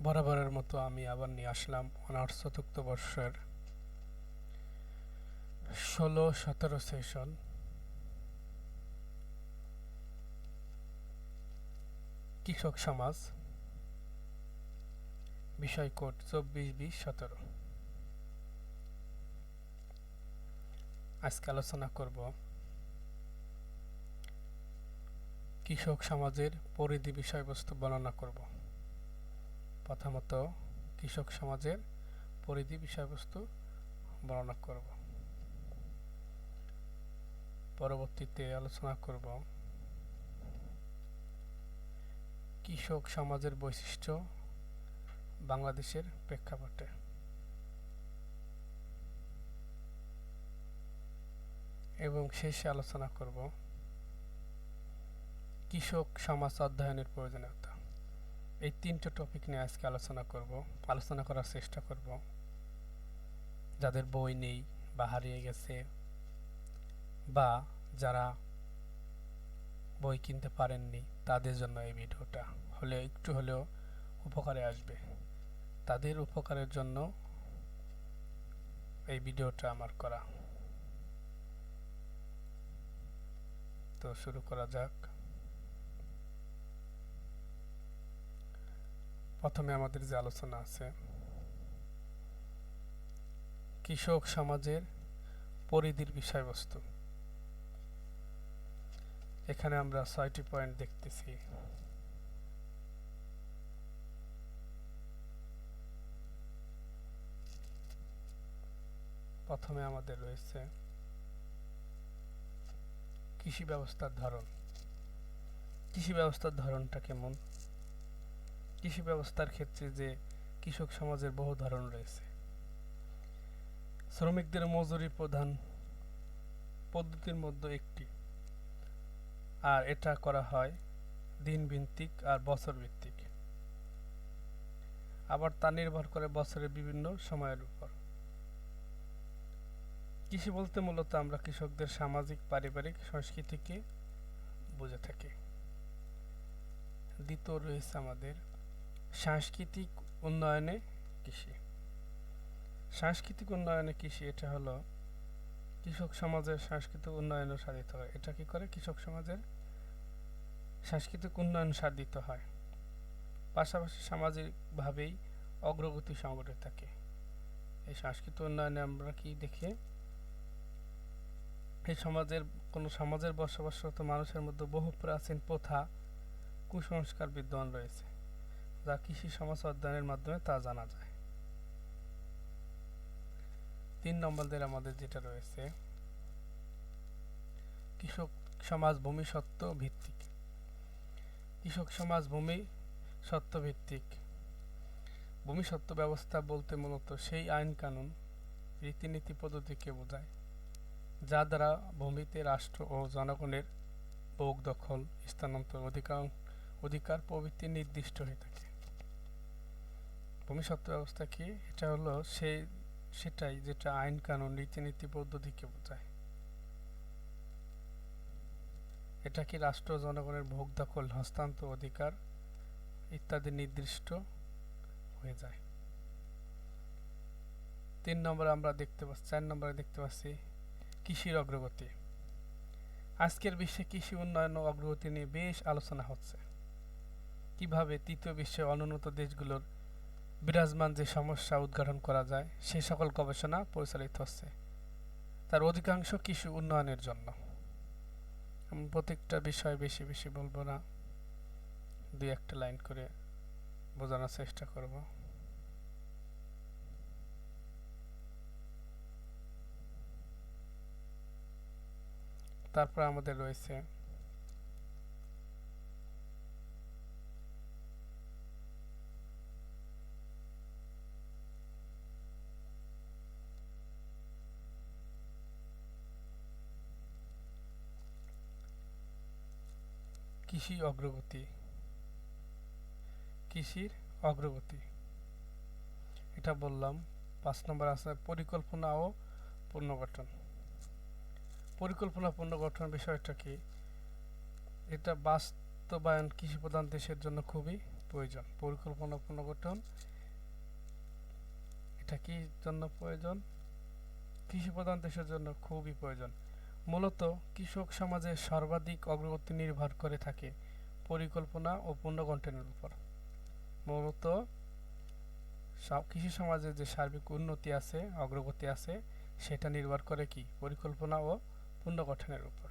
বরাবরের মতো আমি আবার নিয়ে আসলাম অনার্স চতুর্থ বর্ষের 16-17 সেশন কৃষক সমাজ, বিষয় কোড 24-20-17। আজকে আলোচনা করব কৃষক সমাজের পরিধি বিষয়বস্তু বর্ণনা করব। প্রথমত কৃষক সমাজের পরিধি বিষয়বস্তু বর্ণনা করব, পরবর্তীতে আলোচনা করব কৃষক সমাজের বৈশিষ্ট্য বাংলাদেশের প্রেক্ষাপটে, এবং শেষে আলোচনা করব কৃষক সমাজ অধ্যয়নের প্রয়োজনীয়তা। এই তিনটে টপিক নিয়ে আজকে আলোচনা করার চেষ্টা করব। যাদের বই নেই বা হারিয়ে গেছে, বা যারা বই কিনতে পারেননি, তাদের জন্য এই ভিডিওটা হলে একটু হলেও উপকারে আসবে। তাদের উপকারের জন্য এই ভিডিওটা আমার করা। তো শুরু করা যাক। প্রথমে আমাদের যে আলোচনা আছে, কৃষক সমাজের পরিধির বিষয়বস্তু। এখানে আমরা 6টি পয়েন্ট দেখতেছি। প্রথমে আমাদের রয়েছে কৃষি ব্যবস্থার ধরন। কৃষি ব্যবস্থার ধরনটা কেমন? কৃষি ব্যবস্থার ক্ষেত্রে যে কৃষক সমাজের বহু ধরন রয়েছে। শ্রমিকদের মজুরি প্রধান পদ্ধতির মধ্যে একটি, আর এটা করা হয় দিন ভিত্তিক আর বছর ভিত্তিক। আবার তা নির্ভর করে বছরের বিভিন্ন সময়ের উপর। কৃষি বলতে মূলত আমরা কৃষকদের সামাজিক পারিবারিক সংস্কৃতিকে বুঝে থাকি। দ্বিতীয় রয়েছে আমাদের সাংস্কৃতিক উন্নয়নে কৃষি। সাংস্কৃতিক উন্নয়নে কৃষি, এটা হলো কৃষক সমাজের সাংস্কৃতিক উন্নয়ন সাধিত হয়। এটা কি করে? কৃষক সমাজের সাংস্কৃতিক উন্নয়ন সাধিত হয়, পাশাপাশি সামাজিকভাবেই অগ্রগতি সংঘটিত থাকে। এই সাংস্কৃতিক উন্নয়নে আমরা কি দেখি? এই কোনো সমাজের বসবাসরত মানুষের মধ্যে বহু প্রাচীন প্রথা, কুসংস্কার বিদ্যমান রয়েছে, যা কৃষি সমাজ অধ্যয়নের মাধ্যমে তা জানা যায়। 3 নম্বরের আমাদের যেটা রয়েছে, কৃষক সমাজ ভূমি সত্ত্ব ভিত্তিক। কৃষক সমাজ ভূমি সত্ত্ব ভিত্তিক। ভূমি সত্ত্ব ব্যবস্থা বলতে মূলত সেই আইন কানুন, রীতিনীতি পদ্ধতিকে বোঝায়, যা দ্বারা ভূমিতে রাষ্ট্র ও জনগণের ভোগ দখল, স্থানান্তর, অধিকার প্রভৃতি নির্দিষ্ট হয়ে থাকে। ভূমি সত্ত্ব ব্যবস্থা কি? এটা হলো সেটাই যেটা আইন কানুন, রীতিনীতি পদ্ধতিকে বোঝায়। এটা কি রাষ্ট্র জনগণের ভোগ দখল, হস্তান্তর, অধিকার ইত্যাদি নির্দিষ্ট হয়ে যায়। 4 নম্বরে দেখতে পাচ্ছি কৃষির অগ্রগতি। আজকের বিশ্বে কৃষি উন্নয়ন ও অগ্রগতি নিয়ে বেশ আলোচনা হচ্ছে। কিভাবে তৃতীয় বিশ্বের অনুন্নত দেশগুলোর বিরাজমান যে সমস্যা উদ্ঘাটন করা যায়, সে সকল গবেষণা পরিচালিত হচ্ছে, তার অধিকাংশ কৃষি উন্নয়নের জন্য। আমি প্রত্যেকটা বিষয় বেশি বেশি বলবো না, 2-1টা লাইন করে বোঝানোর চেষ্টা করব। তারপর আমাদের রয়েছে কৃষির অগ্রগতি। এটা বললাম। 5 নম্বর আছে পরিকল্পনা ও পুনর্গঠন। পরিকল্পনা পুনর্গঠন বিষয়টা কি? এটা বাস্তবায়ন কৃষি প্রধান দেশের জন্য খুবই প্রয়োজন। পরিকল্পনা পুনর্গঠন এটা কি জন্য প্রয়োজন? কৃষি প্রধান দেশের জন্য খুবই প্রয়োজন। মূলত কৃষক সমাজের সর্বাধিক অগ্রগতি নির্ভর করে থাকে পরিকল্পনা ও পুনর্গঠনের উপর। মূলত কৃষি সমাজের যে সার্বিক উন্নতি আছে, অগ্রগতি আছে, সেটা নির্ভর করে কি পরিকল্পনা ও পুনর্গঠনের উপর।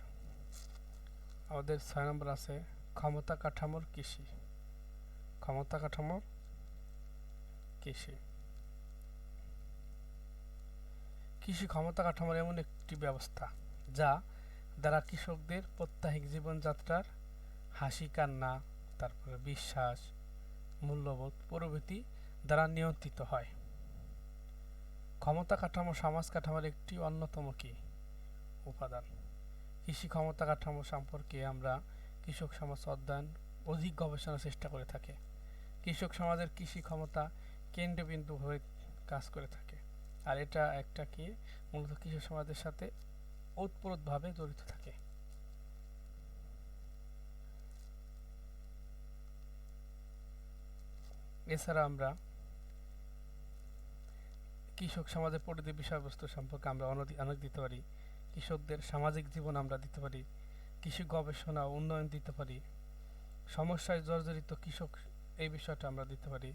আমাদের 6 নম্বর আছে ক্ষমতা কাঠামোর কৃষি। ক্ষমতা কাঠামোর কৃষি। কৃষি ক্ষমতা কাঠামোর এমন একটি ব্যবস্থা যা দ্বারা কৃষকদের প্রত্যাহিক জীবনযাত্রার হাসি কান্না, তারপরে বিশ্বাস, মূল্যবোধ প্রভৃতি দ্বারা নিয়ন্ত্রিত হয়। ক্ষমতা কাঠামো সমাজ কাঠামোর একটি অন্যতম কি উপাদান। কৃষি ক্ষমতা কাঠামো সম্পর্কে আমরা কৃষক সমাজ অধ্যয়ন অধিক গবেষণার চেষ্টা করে থাকে। কৃষক সমাজের কৃষি ক্ষমতা কেন্দ্রবিন্দু হয়ে কাজ করে থাকে, আর এটা একটা কি মূলত কৃষক সমাজের সাথে ওতপ্রোতভাবে জড়িত থাকে। এছাড়া আমরা কৃষক সমাজের পরিধি বিষয়বস্তু সম্পর্কে আমরা অনেক দিতে পারি। কৃষকদের সামাজিক জীবন আমরা দিতে পারি, কৃষি গবেষণা ও উন্নয়ন দিতে পারি, সমস্যায় জর্জরিত কৃষক এই বিষয়টা আমরা দিতে পারি,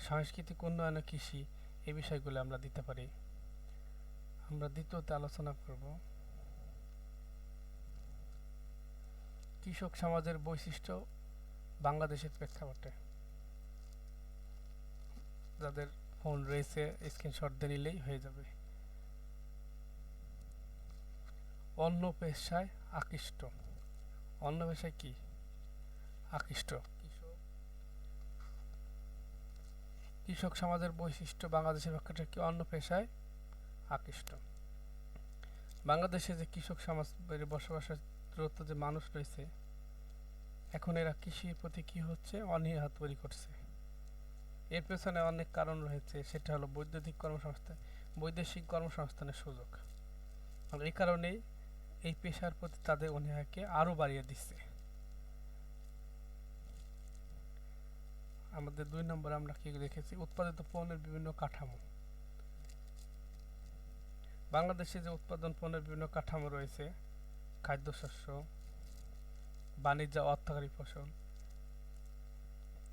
সাংস্কৃতিক উন্নয়ন কৃষি এই বিষয়গুলো আমরা দিতে পারি। আমরা দ্বিতীয়তে আলোচনা করব কৃষক সমাজের বৈশিষ্ট্য বাংলাদেশের প্রেক্ষাপটে। যাদের ফোন রয়েছে স্ক্রিনশট দিয়ে নিলেই হয়ে যাবে। অন্য পেশায় আকৃষ্ট। অন্য পেশায় কি আকৃষ্ট? কৃষক সমাজের বৈশিষ্ট্য বাংলাদেশের প্রেক্ষাপটে কি অন্য পেশায় আকৃষ্ট। বাংলাদেশে যে কৃষক সমাজ বসবাসরত যে মানুষ রয়েছে, এখন এরা কৃষির প্রতি কি হচ্ছে অনীহা তৈরি করছে। এর পেছনে অনেক কারণ রয়েছে, সেটা হলো বৈদেশিক কর্মসংস্থানের সুযোগ। আর এই কারণেই এই পেশার প্রতি তাদের অনীহাকে আরো বাড়িয়ে দিচ্ছে। আমাদের 2 নম্বরে আমরা কি দেখেছি উৎপাদিত পণ্যের বিভিন্ন কাঠামো। বাংলাদেশে যে উৎপাদন পণ্যের বিভিন্ন কাঠামো রয়েছে, খাদ্যশস্য, বাণিজ্য, অর্থকরী ফসল,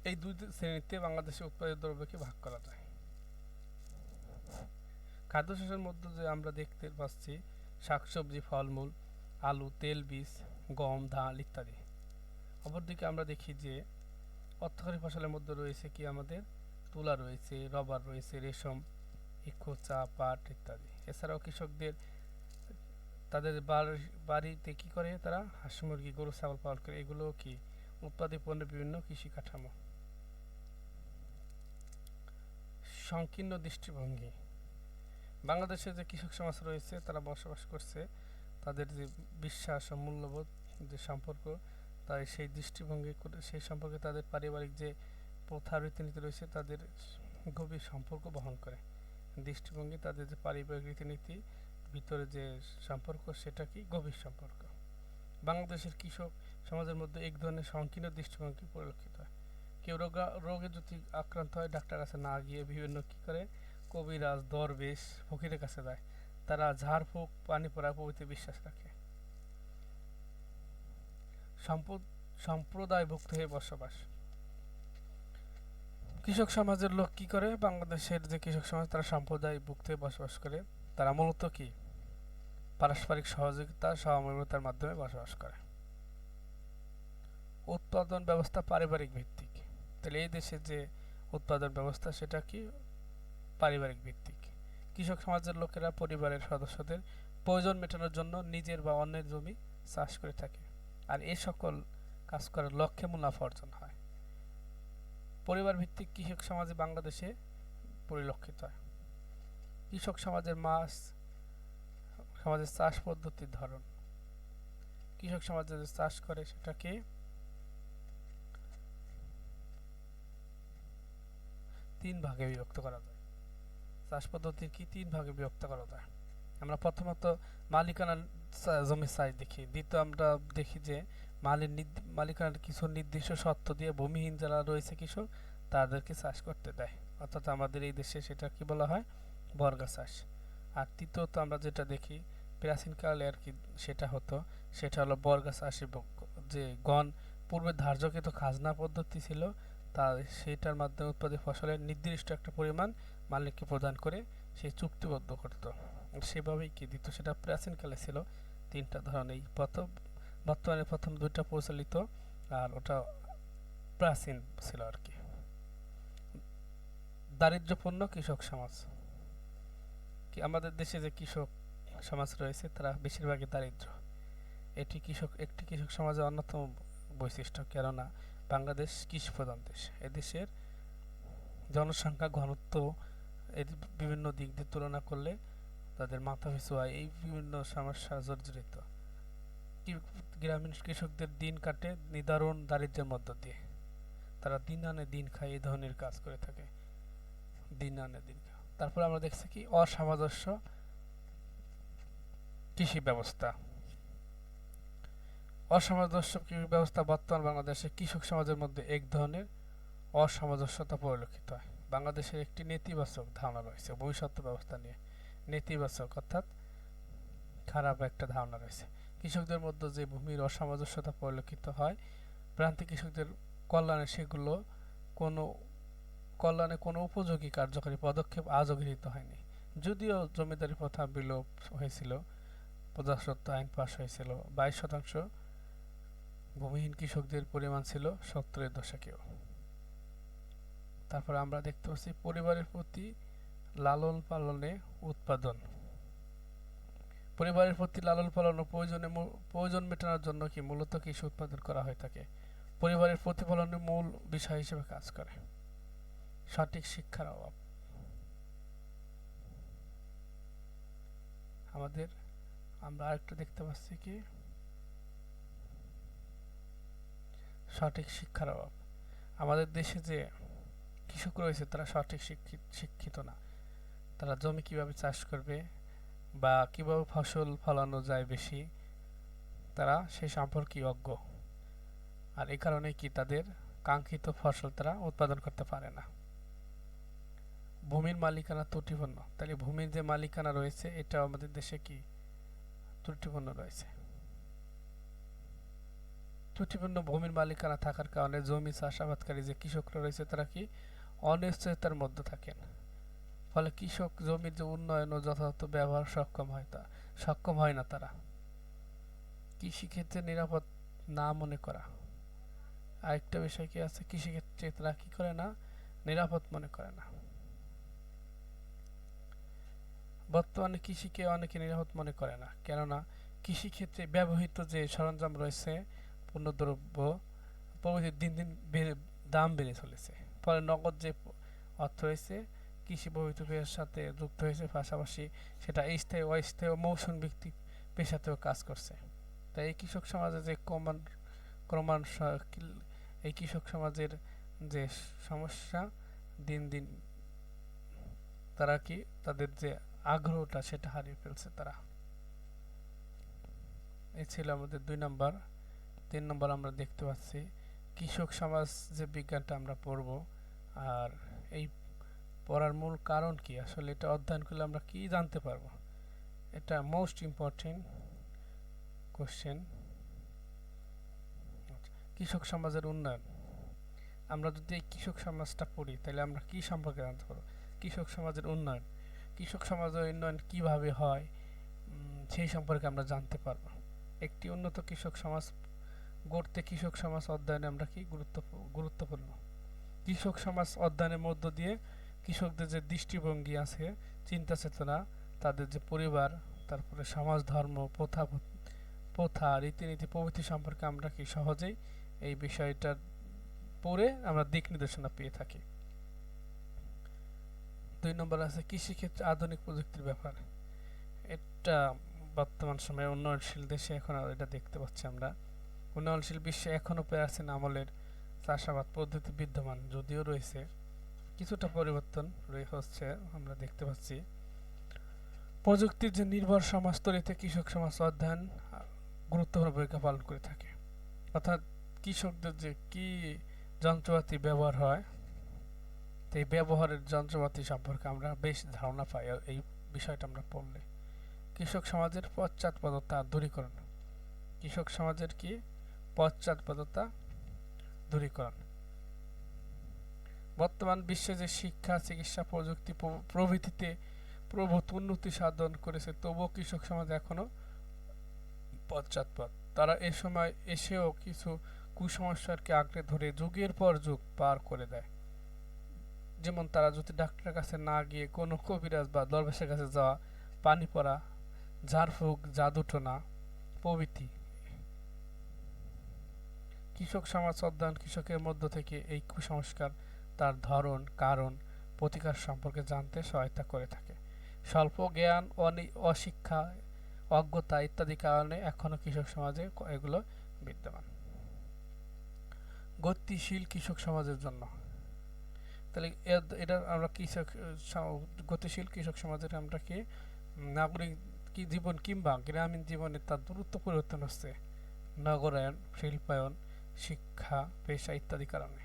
এই 2 শ্রেণীতে বাংলাদেশে উৎপাদিত দ্রব্যকে ভাগ করা যায়। খাদ্যশস্যের মধ্যে যে আমরা দেখতে পাচ্ছি শাকসবজি, ফলমূল, আলু, তেল বীজ, গম, ধান ইত্যাদি। অপরদিকে আমরা দেখি যে অর্থকরী ফসলের মধ্যে রয়েছে কি আমাদের তুলা রয়েছে, রবার রয়েছে, রেশম, ইক্ষু, চা, পাট ইত্যাদি। এছাড়াও কৃষকদের তাদের বাড়িতে কি করে তারা হাঁস মুরগি, গরু, ছাগল পালন করে। এগুলো কি উৎপাদিত পণ্যের বিভিন্ন কৃষি কাঠামো। সংকীর্ণ দৃষ্টিভঙ্গি। বাংলাদেশে যে কৃষক সমাজ রয়েছে তারা বসবাস করছে, তাদের যে বিশ্বাস ও মূল্যবোধ যে সম্পর্ক, তাই সেই দৃষ্টিভঙ্গি সেই সম্পর্কে তাদের পারিবারিক যে প্রথা রীতিনীতি রয়েছে তাদের গভীর সম্পর্ক বহন করে। দৃষ্টিভঙ্গি তাদের যে পারিবারিক রীতিনীতি ভিতরে যে সম্পর্ক, সেটা কি গভীর সম্পর্ক। বাংলাদেশের কৃষক সমাজের মধ্যে এক ধরনের সংকীর্ণ দৃষ্টিভঙ্গি পরিলক্ষিত হয়। কেউ রোগে যদি আক্রান্ত হয় ডাক্তার কাছে না গিয়ে বিভিন্ন কি করে কবিরাজ, দরবেশ, ফকিরের কাছে যায়। তারা ঝাড়ফুঁক, পানি পড়া প্রভৃতি বিশ্বাস রাখে। সম্প্রদায়ভুক্ত হয়ে বসবাস। কৃষক সমাজের লোক কি করে, বাংলাদেশের যে কৃষক সমাজ তারা সম্প্রদায়ভুক্ত হয়ে বসবাস করে। তারা মূলত কি পারস্পরিক সহযোগিতা, সহমর্মিতার মাধ্যমে বসবাস করে। উৎপাদন ব্যবস্থা পারিবারিক ভিত্তিক। তাহলে এই দেশের যে উৎপাদন ব্যবস্থা সেটা কি পারিবারিক ভিত্তিক। কৃষক সমাজের লোকেরা পরিবারের সদস্যদের প্রয়োজন মেটানোর জন্য নিজের বা অন্যের জমি চাষ করে থাকে, আর এই সকল কাজ করার লক্ষ্যে মুনাফা অর্জন হয়। পরিবার ভিত্তিক কৃষক সমাজে বাংলাদেশে পরিলক্ষিত হয়। কৃষক সমাজের সমাজের চাষ পদ্ধতির ধরন। কৃষক সমাজে যে চাষ করে সেটাকে 3 ভাগে বিভক্ত করা যায়। চাষ পদ্ধতি কি 3 ভাগে বিভক্ত করা যায়। আমরা প্রথমত মালিকানা জমির চাষ দেখি, দ্বিতীয় আমরা দেখি যে মালিকানার কিছু নির্দিষ্ট শর্ত দিয়ে ভূমিহীন যারা রয়েছে কৃষক তাদেরকে চাষ করতে দেয়। অর্থাৎ আমাদের এই দেশে সেটা কি বলা হয়, বর্গা চাষ। আর তৃতীয়ত আমরা যেটা দেখি প্রাচীনকালে আর কি সেটা হতো, সেটা হলো বর্গা চাষ এবং যে গণ পূর্বে ধার্যকৃত খাজনা পদ্ধতি ছিল, তা সেটার মাধ্যমে উৎপাদিত ফসলের নির্দিষ্ট একটা পরিমাণ মালিককে প্রদান করে সে চুক্তিবদ্ধ করত। সেভাবেই কি দিত, সেটা প্রাচীনকালে ছিল। তিনটা ধরনের, এই বর্তমানে প্রথম দুইটা প্রচলিত, আর ওটা প্রাচীন ছিল আর কি। দারিদ্র্যপূর্ণ কৃষক সমাজ, কি আমাদের দেশে যে কৃষক সমাজ রয়েছে তারা বেশিরভাগই দারিদ্র। একটি কৃষক সমাজের অন্যতম বৈশিষ্ট্য, কেননা বাংলাদেশ কৃষি প্রধান দেশ। এদেশের জনসংখ্যা ঘনত্ব এর বিভিন্ন দিক দিয়ে তুলনা করলে তাদের মাথাপিছু আয় এই বিভিন্ন সমস্যা জর্জরিত। গ্রামীণ কৃষকদের দিন কাটে নিদারুণ দারিদ্র্যের মধ্য দিয়ে। তারা দিন আনে দিন খায় এই ধরনের কাজ করে থাকে, দিন আনে দিন খায়। তারপর আমরা দেখছি কি অসামঞ্জস্য কৃষি ব্যবস্থা। অসামঞ্জস্য কৃষি ব্যবস্থা বর্তমান বাংলাদেশে কৃষক সমাজের মধ্যে এক ধরনের অসামঞ্জস্যতা পরিলক্ষিত হয়। বাংলাদেশের একটি নেতিবাচক ধারণা রয়েছে ভবিষ্যৎ ব্যবস্থা নিয়ে। নেতিবাচক অর্থাৎ খারাপ একটা ধারণা রয়েছে। কৃষকদের মধ্যে যে ভূমির অসামঞ্জস্যতা পরিলক্ষিত হয়, প্রান্তিক কৃষকদের কল্যাণে সেগুলো কোনো উপযোগী কার্যকরী পদক্ষেপ আজও গৃহীত হয়নি। যদিও জমিদারি প্রথা বিলোপ হয়েছিল, প্রজাস্বত্ব আইন পাশ হয়েছিল, 22% ভূমিহীন কৃষকদের পরিমাণ ছিল 70-এর দশকেও। তারপর আমরা দেখতে পাচ্ছি পরিবারের প্রতি লালন পালনে উৎপাদন। পরিবারের প্রতি লালন পালন ও প্রয়োজন মেটানোর জন্য কি মূলত কৃষি উৎপাদন করা হয়ে থাকে। পরিবারের প্রতিফলনের মূল বিষয় হিসেবে কাজ করে। সঠিক শিক্ষার অভাব, আমরা আরেকটা দেখতে পাচ্ছি কি সঠিক শিক্ষার অভাব। আমাদের দেশে যে কৃষক রয়েছে তারা সঠিক শিক্ষিত না। তারা জমি কিভাবে চাষ করবে বা কিভাবে ফসল ফলানো যায় বেশি, তারা সে সম্পর্কে অজ্ঞ। আর এই কারণে কি তাদের কাঙ্ক্ষিত ফসল তারা উৎপাদন করতে পারে না। ভূমির মালিকানা ত্রুটিপূর্ণ, তাহলে ভূমির যে মালিকানা রয়েছে এটাও আমাদের দেশে কি ত্রুটিপূর্ণ রয়েছে। ত্রুটিপূর্ণ ভূমির মালিকানা থাকার কারণে জমি চাষাবাদকারী যে কৃষকরা রয়েছে তারা কি অনিশ্চয়তার মধ্যে থাকেন। ফলে কৃষক জমির যে উন্নয়ন ও যথাযথ ব্যবহার সক্ষম হয় না। তারা কৃষিক্ষেত্রে নিরাপদ না মনে করা, আরেকটা বিষয় কি আছে, কৃষিক্ষেত্রে তারা কি করে না, নিরাপদ মনে করে না। বর্তমানে কৃষিকে অনেকে নিরাপদ মনে করে না, কেননা কৃষিক্ষেত্রে ব্যবহৃত যে সরঞ্জাম রয়েছে, পণ্যদ্রব্য প্রভৃতির দিন দিন দাম বেড়ে চলেছে। ফলে নগদ যে অর্থ রয়েছে কৃষি প্রভৃতি পেশার সাথে যুক্ত হয়েছে, পাশাপাশি সেটা স্থায়ী অস্থায়ী মৌসুম ভিত্তিক পেশাতেও কাজ করছে। তাই এই কৃষক সমাজে যে এই কৃষক সমাজের যে সমস্যা, দিন দিন তারা কি তাদের যে আগ্রহটা সেটা হারিয়ে ফেলছে তারা। এই ছিল আমাদের 2 নম্বর। 3 নম্বর আমরা দেখতে পাচ্ছি কৃষক সমাজ যে বিজ্ঞানটা আমরা পড়ব, আর এই পড়ার মূল কারণ কি, আসলে এটা অধ্যয়ন করলে আমরা কি জানতে পারবো, এটা মোস্ট ইম্পর্টেন্ট কোশ্চেন। কৃষক সমাজের উন্নয়ন, আমরা যদি এই কৃষক সমাজটা পড়ি তাহলে আমরা কি সম্পর্কে জানতে পারবো। কৃষক সমাজের উন্নয়ন, কৃষক সমাজের উন্নয়ন কিভাবে হয় সেই সম্পর্কে আমরা জানতে পারবো। একটি উন্নত কৃষক সমাজ গড়তে কৃষক সমাজ অধ্যয়নে আমরা কি গুরুত্বপূর্ণ। কৃষক সমাজ অধ্যয়নের মধ্য দিয়ে কৃষকদের যে দৃষ্টিভঙ্গি আছে, চিন্তা চেতনা, তাদের যে পরিবার, তারপরে সমাজ, ধর্ম, প্রথা রীতিনীতি প্রভৃতি সম্পর্কে আমরা কি সহজেই এই বিষয়টা পড়ে আমরা দিক নির্দেশনা পেয়ে থাকি। 2 নম্বর আছে কৃষিক্ষেত্রে আধুনিক প্রযুক্তির ব্যাপার। এটা বর্তমান সময়ে উন্নয়নশীল দেশে এখন এটা দেখতে পাচ্ছি আমরা। উন্নয়নশীল বিশ্বে এখনও প্রাচীন আমলের চাষাবাদ পদ্ধতি বিদ্যমান, যদিও রয়েছে কিছুটা পরিবর্তন হচ্ছে আমরা দেখতে পাচ্ছি। প্রযুক্তির যে নির্ভর সমাজ তৈরিতে কৃষক সমাজ অধ্যয়ন গুরুত্বপূর্ণ ভূমিকা পালন করে থাকে। অর্থাৎ কৃষকদের যে কি যন্ত্রপাতি ব্যবহার হয়, এই ব্যবহারের যন্ত্রপাতি সম্পর্কে আমরা বেশ ধারণা পাই এই বিষয়টা আমরা পড়লে। কৃষক সমাজের পশ্চাৎপদতা দূরীকরণ। কৃষক সমাজের কি পশ্চাৎপদতা দূরীকরণ। বর্তমান বিশ্বে যে শিক্ষা, চিকিৎসা, প্রযুক্তি প্রভৃতিতে প্রভূত উন্নতি সাধন করেছে, তবুও কৃষক সমাজ এখনো পশ্চাৎপদ। তারা এ সময় এসেও কিছু কুসংস্কারকে আঁকড়ে ধরে যুগের পর যুগ পার করে দেয়। যেমন তারা যদি ডাক্তারের কাছে না গিয়ে কোনো কবিরাজ বা দরবেশের কাছে যাওয়া, পানি পড়া, ঝাড়ফুঁক, জাদুটোনা প্রভৃতি। কৃষক সমাজ অধ্যয়ন কৃষকের মধ্য থেকে এই কুসংস্কার, তার ধরন, কারণ, প্রতিকার সম্পর্কে জানতে সহায়তা করে থাকে। স্বল্প জ্ঞান, অশিক্ষা, অজ্ঞতা ইত্যাদি কারণে এখনো কৃষক সমাজে এগুলো বিদ্যমান। গতিশীল কৃষক সমাজের জন্য, তাহলে এটা আমরা কৃষক গতিশীল কৃষক সমাজের আমরা কি নাগরিক কি জীবন কিংবা গ্রামীণ জীবনে তার দ্রুত পরিবর্তন হচ্ছে নগরায়ন, শিল্পায়ন, শিক্ষা, পেশা ইত্যাদি কারণে।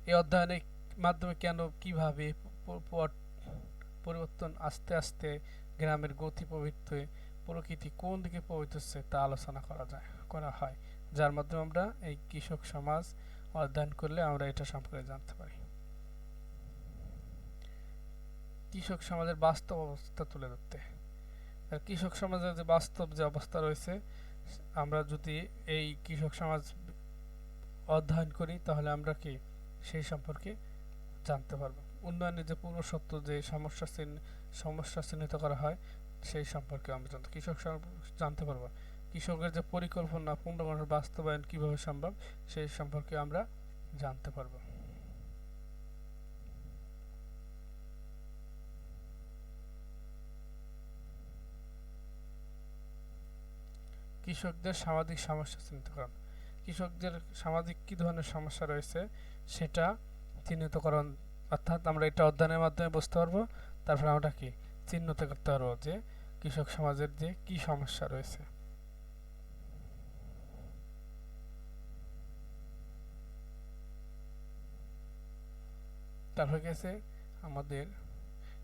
এই অধ্যয়নের মাধ্যমে কেন কিভাবে পরিবর্তন আস্তে আস্তে গ্রামের গতি প্রকৃতি কোন দিকে প্রভাবিত হচ্ছে তা আলোচনা করা হয়, যার মাধ্যমে আমরা এই কৃষক সমাজ অধ্যয়ন করলে আমরা এটা সম্পর্কে জানতে পারি। কৃষক সমাজের বাস্তব অবস্থা তুলে ধরতে, কৃষক সমাজের যে বাস্তব যে অবস্থা রয়েছে, আমরা যদি এই কৃষক সমাজ অধ্যয়ন করি তাহলে আমরা কি সেই সম্পর্কে জানতে পারবো। উন্নয়নের যে পূর্বশর্ত, যে সমস্যা চিহ্নিত করা হয়, সেই সম্পর্কে আমরা কৃষক জানতে পারবো। কৃষকের যে পরিকল্পনা পূর্ণগণের বাস্তবায়ন কিভাবে সম্ভব, সেই সম্পর্কে আমরা জানতে পারবো। কৃষকদের সামাজিক সমস্যা চিহ্নিতকরণ। কৃষকদের সামাজিক কি ধরনের সমস্যা রয়েছে সেটা চিহ্নিতকরণ, অর্থাৎ আমরা এটা অধ্যয়নের মাধ্যমে বুঝতে পারবো। তারপর আমরা কি চিহ্নিত করতে পারবো যে কৃষক সমাজের যে কি সমস্যা রয়েছে। তারপর গেছে আমাদের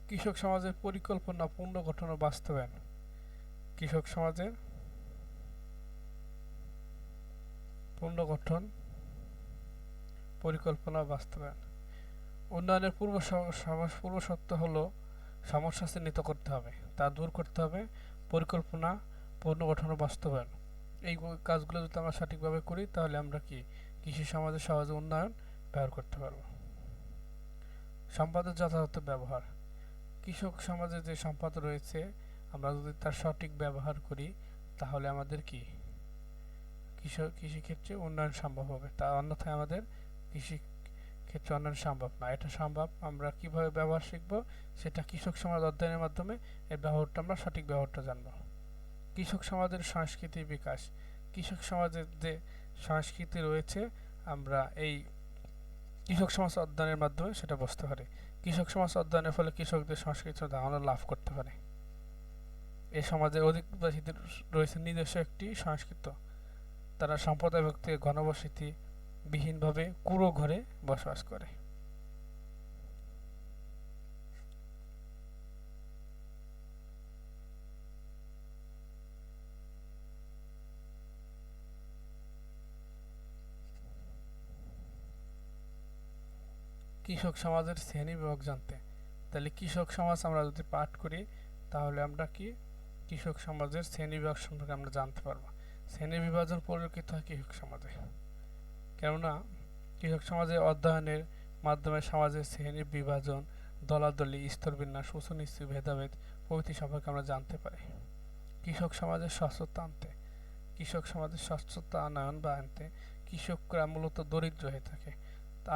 কৃষক সমাজের পরিকল্পনা, পুনর্গঠন ও বাস্তবায়ন। কৃষক সমাজের পুনর্গঠন, পরিকল্পনা, বাস্তবায়ন। উন্নয়নের পূর্বশর্ত হলো সমস্যা চিহ্নিত করতে হবে, তা দূর করতে হবে, পরিকল্পনা, পুনর্গঠন ও বাস্তবায়ন। এই কাজগুলো যদি আমরা সঠিকভাবে করি তাহলে আমরা কি কৃষি সমাজের সহজে উন্নয়ন ব্যবহার করতে পারব। সম্পদের যথাযথ ব্যবহার। কৃষক সমাজে যে সম্পদ রয়েছে আমরা যদি তার সঠিক ব্যবহার করি তাহলে আমাদের কি কৃষিক্ষেত্রে উন্নয়ন সম্ভব হবে, তা অন্যথায় আমাদের কৃষি ক্ষেত্রে উন্নয়ন সম্ভব না। এটা সম্ভব, আমরা কিভাবে ব্যবহার শিখব সেটা কৃষক সমাজ অধ্যয়নের মাধ্যমে এর ব্যবহারটা আমরা সঠিক ব্যবহারটা জানব। কৃষক সমাজের সংস্কৃতির বিকাশ। কৃষক সমাজের যে সংস্কৃতি রয়েছে আমরা এই কৃষক সমাজ অধ্যয়নের মাধ্যমে সেটা বুঝতে পারি। কৃষক সমাজ অধ্যয়নের ফলে কৃষকদের সংস্কৃতির ধারণা লাভ করতে পারে। এই সমাজের অধিবাসীদের রয়েছে নিজস্ব একটি সংস্কৃতি, তারা সম্প্রদায় ভিত্তিক ঘনবসতি বিহীনভাবে কুঁড়ো ঘরে বসবাস করে। কৃষক সমাজের শ্রেণী বিভাগ জানতে, তাহলে কৃষক সমাজ আমরা যদি পাঠ করি তাহলে আমরা কি কৃষক সমাজের শ্রেণী বিভাগ সম্পর্কে আমরা জানতে পারবো। শ্রেণী বিভাজন পরিলক্ষিত হয় কৃষক সমাজে, কেননা কৃষক সমাজের অধ্যয়নের মাধ্যমে সমাজের শ্রেণী বিভাজন, দলাদলি, স্তরবিন্যাস, উঁচু নিচু, ভেদাভেদ প্রভৃতি সম্পর্কে আমরা জানতে পারি। কৃষক সমাজের স্বচ্ছতা আনতে, কৃষক সমাজের স্বচ্ছতা আনয়ন বা আনতে কৃষকরা মূলত দরিদ্র হয়ে থাকে,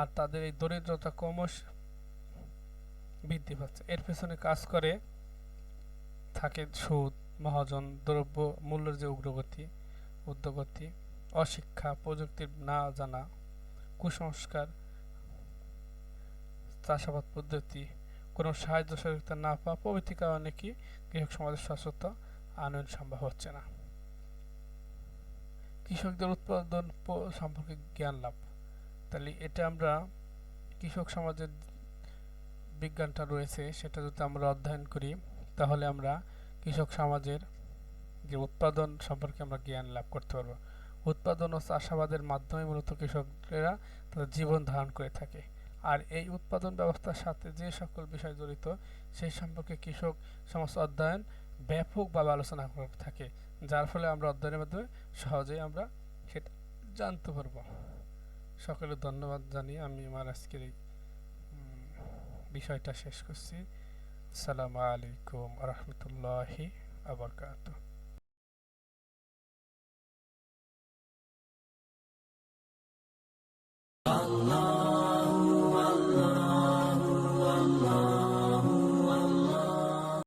আর তাদের এই দরিদ্রতা ক্রমশ বৃদ্ধি পাচ্ছে। এর পেছনে কাজ করে থাকে সুদ, মহাজন, দ্রব্য মূল্যের যে ঊর্ধ্বগতি, অশিক্ষা, প্রযুক্তির না জানা, কুসংস্কার, চাষাবাদ পদ্ধতি, কোনো সাহায্য সহযোগিতা না পাওয়া প্রভৃতি কারণে কি কৃষক সমাজের স্বচ্ছতা আনয়ন সম্ভব হচ্ছে না। কৃষকদের উৎপাদন সম্পর্কে জ্ঞান লাভ। তাহলে এটা আমরা কৃষক সমাজের বিজ্ঞানটা রয়েছে সেটা যদি আমরা অধ্যয়ন করি তাহলে আমরা কৃষক সমাজের যে উৎপাদন সম্পর্কে আমরা জ্ঞান লাভ করতে পারবো। উৎপাদন ও চাষাবাদের মাধ্যমে মূলত কৃষকেরা তাদের জীবন ধারণ করে থাকে। আর এই উৎপাদন ব্যবস্থার সাথে যে সকল বিষয় জড়িত সেই সম্পর্কে কৃষক সমাজ অধ্যয়ন ব্যাপকভাবে আলোচনা করে থাকে, যার ফলে আমরা অধ্যয়নের মাধ্যমে সহজেই আমরা সেটা জানতে পারবো। সকলে ধন্যবাদ জানিয়ে আমি আমার আজকের এই বিষয়টা শেষ করছি। আসসালামু আলাইকুম রহমতুল্লাহি আবরকাতুহ।